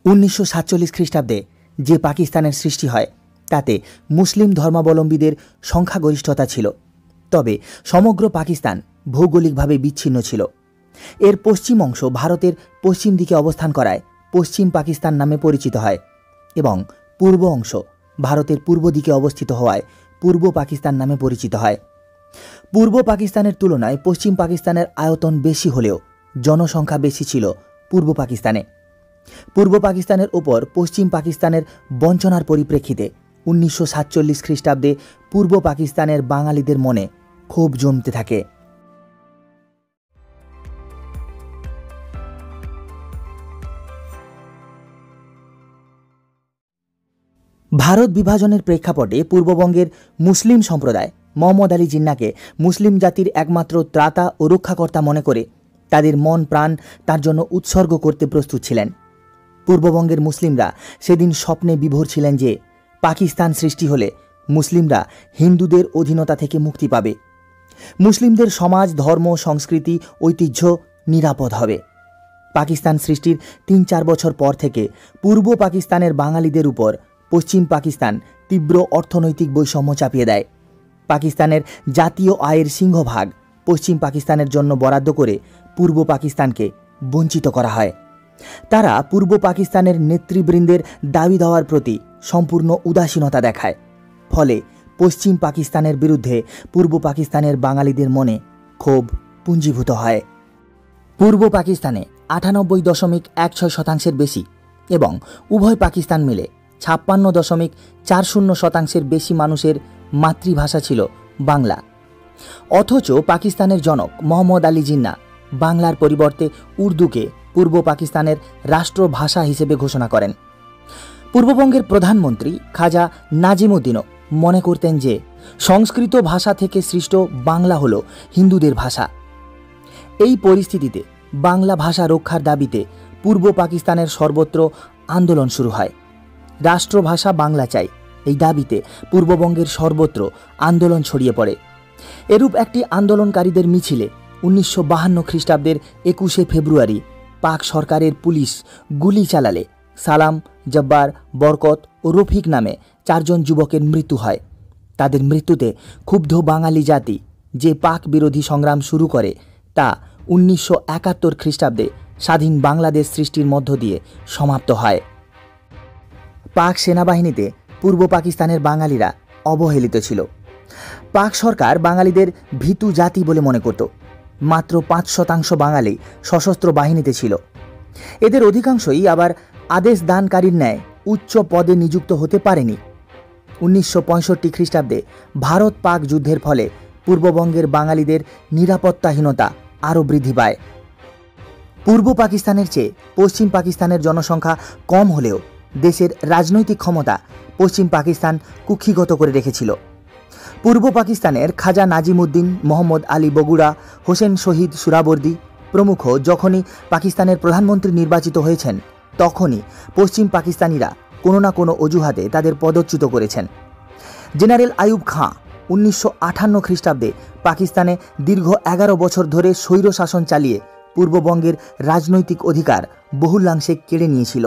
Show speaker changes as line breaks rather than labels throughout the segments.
1947 খ্রিস্টাব্দে যে পাকিস্তানের সৃষ্টি হয় তাতে মুসলিম ধর্মাবলম্বীদের সংখ্যাগরিষ্ঠতা ছিল, তবে সমগ্র পাকিস্তান ভৌগোলিকভাবে বিচ্ছিন্ন ছিল। এর পশ্চিম অংশ ভারতের পশ্চিম দিকে অবস্থান করায় পশ্চিম পাকিস্তান নামে পরিচিত হয় এবং পূর্ব অংশ ভারতের পূর্ব দিকে অবস্থিত হওয়ায় পূর্ব পাকিস্তান নামে পরিচিত হয়। পূর্ব পাকিস্তানের তুলনায় পশ্চিম পাকিস্তানের আয়তন বেশি হলেও জনসংখ্যা বেশি ছিল পূর্ব পাকিস্তানে। পূর্ব পাকিস্তানের ওপর পশ্চিম পাকিস্তানের বঞ্চনার পরিপ্রেক্ষিতে 1947 খ্রিস্টাব্দে পূর্ব পাকিস্তানের বাঙালিদের মনে ক্ষোভ জমতে থাকে। ভারত বিভাজনের প্রেক্ষাপটে পূর্ববঙ্গের মুসলিম সম্প্রদায় মোহাম্মদ আলী জিন্নাকে মুসলিম জাতির একমাত্র ত্রাতা ও রক্ষাকর্তা মনে করে তাদের মন প্রাণ তার জন্য উৎসর্গ করতে প্রস্তুত ছিলেন। পূর্ববঙ্গের মুসলিমরা সেদিন স্বপ্নে বিভোর ছিলেন যে পাকিস্তান সৃষ্টি হলে মুসলিমরা হিন্দুদের অধীনতা থেকে মুক্তি পাবে, মুসলিমদের সমাজ, ধর্ম, সংস্কৃতি, ঐতিহ্য নিরাপদ হবে। পাকিস্তান সৃষ্টির 3-4 বছর পর থেকে পূর্ব পাকিস্তানের বাঙালিদের উপর পশ্চিম পাকিস্তান তীব্র অর্থনৈতিক বৈষম্য চাপিয়ে দেয়। পাকিস্তানের জাতীয় আয়ের সিংহভাগ পশ্চিম পাকিস্তানের জন্য বরাদ্দ করে পূর্ব পাকিস্তানকে বঞ্চিত করা হয়। তারা পূর্ব পাকিস্তানের নেতৃবৃন্দের দাবি দেওয়ার প্রতি সম্পূর্ণ উদাসীনতা দেখায়। ফলে পশ্চিম পাকিস্তানের বিরুদ্ধে পূর্ব পাকিস্তানের বাঙালিদের মনে ক্ষোভ পুঞ্জীভূত হয়। পূর্ব পাকিস্তানে 98.16% বেশি এবং উভয় পাকিস্তান মিলে 56.40% বেশি মানুষের মাতৃভাষা ছিল বাংলা। অথচ পাকিস্তানের জনক মোহাম্মদ আলী জিন্নাহ বাংলার পরিবর্তে উর্দুকে পূর্ব পাকিস্তানের রাষ্ট্রভাষা হিসেবে ঘোষণা করেন। পূর্ববঙ্গের প্রধানমন্ত্রী খাজা নাজিমুদ্দিনও মনে করতেন যে সংস্কৃত ভাষা থেকে সৃষ্ট বাংলা হল হিন্দুদের ভাষা। এই পরিস্থিতিতে বাংলা ভাষা রক্ষার দাবিতে পূর্ব পাকিস্তানের সর্বত্র আন্দোলন শুরু হয়। রাষ্ট্রভাষা বাংলা চাই, এই দাবিতে পূর্ববঙ্গের সর্বত্র আন্দোলন ছড়িয়ে পড়ে। এরূপ একটি আন্দোলনকারীদের মিছিলে 1952 খ্রিস্টাব্দের 21শে ফেব্রুয়ারি পাক সরকারের পুলিশ গুলি চালালে সালাম, জব্বার, বরকত ও রফিক নামে 4 জন যুবকের মৃত্যু হয়। তাদের মৃত্যুতে ক্ষুব্ধ বাঙালি জাতি যে পাক বিরোধী সংগ্রাম শুরু করে তা 1971 খ্রিস্টাব্দে স্বাধীন বাংলাদেশ সৃষ্টির মধ্য দিয়ে সমাপ্ত হয়। পাক সেনাবাহিনীতে পূর্ব পাকিস্তানের বাঙালিরা অবহেলিত ছিল। পাক সরকার বাঙালিদের ভীতু জাতি বলে মনে করত। মাত্র 5% বাঙালি সশস্ত্র বাহিনীতে ছিল। এদের অধিকাংশই আবার আদেশ দানকারীর ন্যায় উচ্চ পদে নিযুক্ত হতে পারেনি। 1965 খ্রিস্টাব্দে ভারত পাক যুদ্ধের ফলে পূর্ববঙ্গের বাঙালিদের নিরাপত্তাহীনতা আরও বৃদ্ধি পায়। পূর্ব পাকিস্তানের চেয়ে পশ্চিম পাকিস্তানের জনসংখ্যা কম হলেও দেশের রাজনৈতিক ক্ষমতা পশ্চিম পাকিস্তান কুক্ষিগত করে রেখেছিল। পূর্ব পাকিস্তানের খাজা নাজিমুদ্দিন, মোহাম্মদ আলী বগুড়া, হোসেন শহীদ সুরাবর্দী প্রমুখ যখনই পাকিস্তানের প্রধানমন্ত্রী নির্বাচিত হয়েছেন তখনই পশ্চিম পাকিস্তানিরা কোনো না কোনো অজুহাতে তাদের পদচ্যুত করেছেন। জেনারেল আইয়ুব খাঁ 1958 খ্রিস্টাব্দে পাকিস্তানে দীর্ঘ 11 বছর ধরে স্বৈর শাসন চালিয়ে পূর্ববঙ্গের রাজনৈতিক অধিকার বহুলাংশে কেড়ে নিয়েছিল।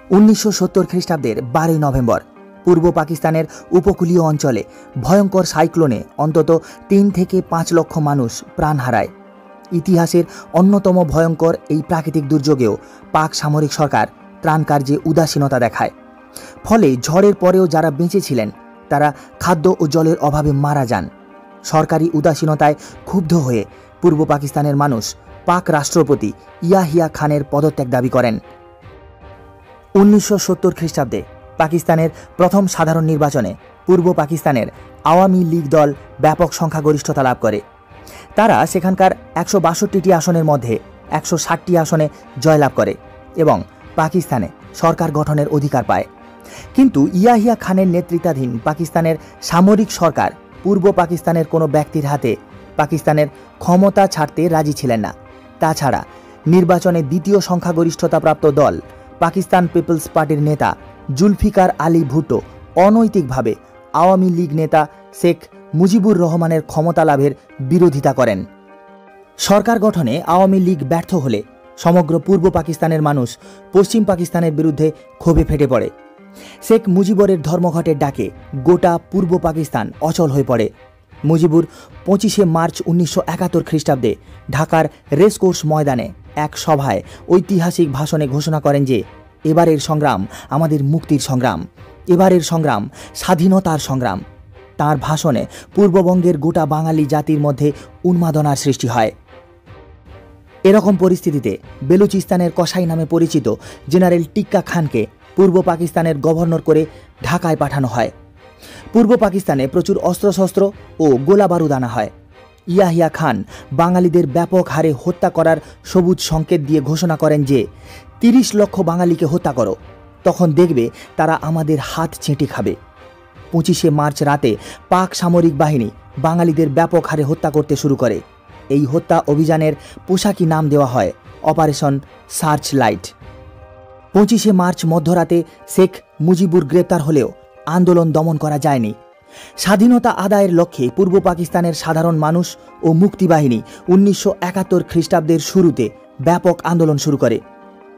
1970 খ্রিস্টাব্দের 12 নভেম্বর পূর্ব পাকিস্তানের উপকূলীয় অঞ্চলে ভয়ঙ্কর সাইক্লোনে অন্তত 3 থেকে 5 লক্ষ মানুষ প্রাণ হারায়। ইতিহাসের অন্যতম ভয়ঙ্কর এই প্রাকৃতিক দুর্যোগেও পাক সামরিক সরকার ত্রাণ কার্যে উদাসীনতা দেখায়। ফলে ঝড়ের পরেও যারা বেঁচে ছিলেন তারা খাদ্য ও জলের অভাবে মারা যান। সরকারি উদাসীনতায় ক্ষুব্ধ হয়ে পূর্ব পাকিস্তানের মানুষ পাক রাষ্ট্রপতি ইয়াহিয়া খানের পদত্যাগ দাবি করেন। 1970 খ্রিস্টাব্দে পাকিস্তানের প্রথম সাধারণ নির্বাচনে পূর্ব পাকিস্তানের আওয়ামী লীগ দল ব্যাপক সংখ্যাগরিষ্ঠতা লাভ করে। তারা সেখানকার 162টি আসনের মধ্যে 160টি আসনে জয়লাভ করে এবং পাকিস্তানে সরকার গঠনের অধিকার পায়। কিন্তু ইয়াহিয়া খানের নেতৃত্বাধীন পাকিস্তানের সামরিক সরকার পূর্ব পাকিস্তানের কোনো ব্যক্তির হাতে পাকিস্তানের ক্ষমতা ছাড়তে রাজি ছিলেন না। তাছাড়া নির্বাচনে দ্বিতীয় সংখ্যাগরিষ্ঠতাপ্রাপ্ত দল পাকিস্তান পিপলস পার্টির নেতা জুলফিকার আলী ভুট্টো অনৈতিকভাবে আওয়ামী লীগ নেতা শেখ মুজিবুর রহমানের ক্ষমতা লাভের বিরোধিতা করেন। সরকার গঠনে আওয়ামী লীগ ব্যর্থ হলে সমগ্র পূর্ব পাকিস্তানের মানুষ পশ্চিম পাকিস্তানের বিরুদ্ধে ক্ষোভে ফেটে পড়ে। শেখ মুজিবরের ধর্মঘটের ডাকে গোটা পূর্ব পাকিস্তান অচল হয়ে পড়ে। মুজিবুর 25শে মার্চ 1971 খ্রিস্টাব্দে ঢাকার রেসকোর্স ময়দানে এক সভায় ঐতিহাসিক ভাষণে ঘোষণা করেন যে এবারের সংগ্রাম আমাদের মুক্তির সংগ্রাম, এবারের সংগ্রাম স্বাধীনতার সংগ্রাম। তার ভাষণে পূর্ববঙ্গের গোটা বাঙালি জাতির মধ্যে উন্মাদনার সৃষ্টি হয়। এরকম পরিস্থিতিতে বেলুচিস্তানের কসাই নামে পরিচিত জেনারেল টিক্কা খানকে পূর্ব পাকিস্তানের গভর্নর করে ঢাকায় পাঠানো হয়। পূর্ব পাকিস্তানে প্রচুর অস্ত্রশস্ত্র ও গোলা বারুদ আনা হয়। ইয়াহিয়া খান বাঙালিদের ব্যাপক হারে হত্যা করার সবুজ সংকেত দিয়ে ঘোষণা করেন যে 30 লক্ষ বাঙালিকে হত্যা করো, তখন দেখবে তারা আমাদের হাত চেটে খাবে। 25শে মার্চ রাতে পাক সামরিক বাহিনী বাঙালিদের ব্যাপক হারে হত্যা করতে শুরু করে। এই হত্যা অভিযানের পোশাকি নাম দেওয়া হয় অপারেশন সার্চ লাইট। 25শে মার্চ মধ্যরাতে শেখ মুজিবুর গ্রেপ্তার হলেও আন্দোলন দমন করা যায়নি। স্বাধীনতা আদায়ের লক্ষ্যে পূর্ব পাকিস্তানের সাধারণ মানুষ ও মুক্তিবাহিনী 1971 খ্রিস্টাব্দের শুরুতে ব্যাপক আন্দোলন শুরু করে।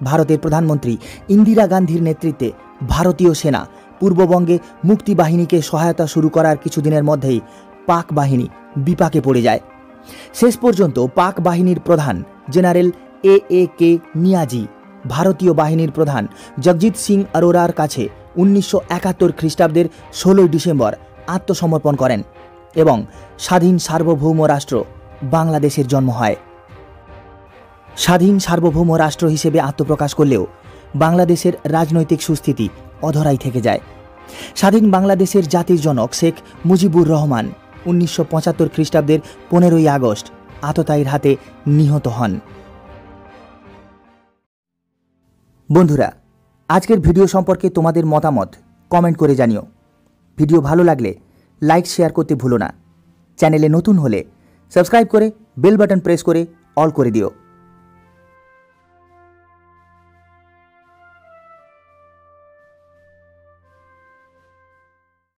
ভারতের প্রধানমন্ত্রী ইন্দিরা গান্ধীর নেতৃত্বে ভারতীয় সেনা পূর্ববঙ্গে মুক্তিবাহিনীকে সহায়তা শুরু করার কিছুদিনের মধ্যেই পাক বাহিনী বিপাকে পড়ে যায়। শেষ পর্যন্ত পাক বাহিনীর প্রধান জেনারেল A.A.K. নিয়াজি ভারতীয় বাহিনীর প্রধান জগজিৎ সিং অরোরার কাছে 1971 খ্রিস্টাব্দের 16 ডিসেম্বর আত্মসমর্পণ করেন এবং স্বাধীন সার্বভৌম রাষ্ট্র বাংলাদেশের জন্ম হয়। স্বাধীন সার্বভৌম রাষ্ট্র হিসেবে আত্মপ্রকাশ করলেও বাংলাদেশের রাজনৈতিক সুস্থিতি অধরাই থেকে যায়। স্বাধীন বাংলাদেশের জাতির জনক শেখ মুজিবুর রহমান 1975 খ্রিস্টাব্দের 15ই আগস্ট আততায়ীর হাতে নিহত হন। বন্ধুরা, আজকের ভিডিও সম্পর্কে তোমাদের মতামত কমেন্ট করে জানিও। ভিডিও ভালো লাগলে লাইক শেয়ার করতে ভুলো না। চ্যানেলে নতুন হলে সাবস্ক্রাইব করে বেল বাটন প্রেস করে অল করে দিও।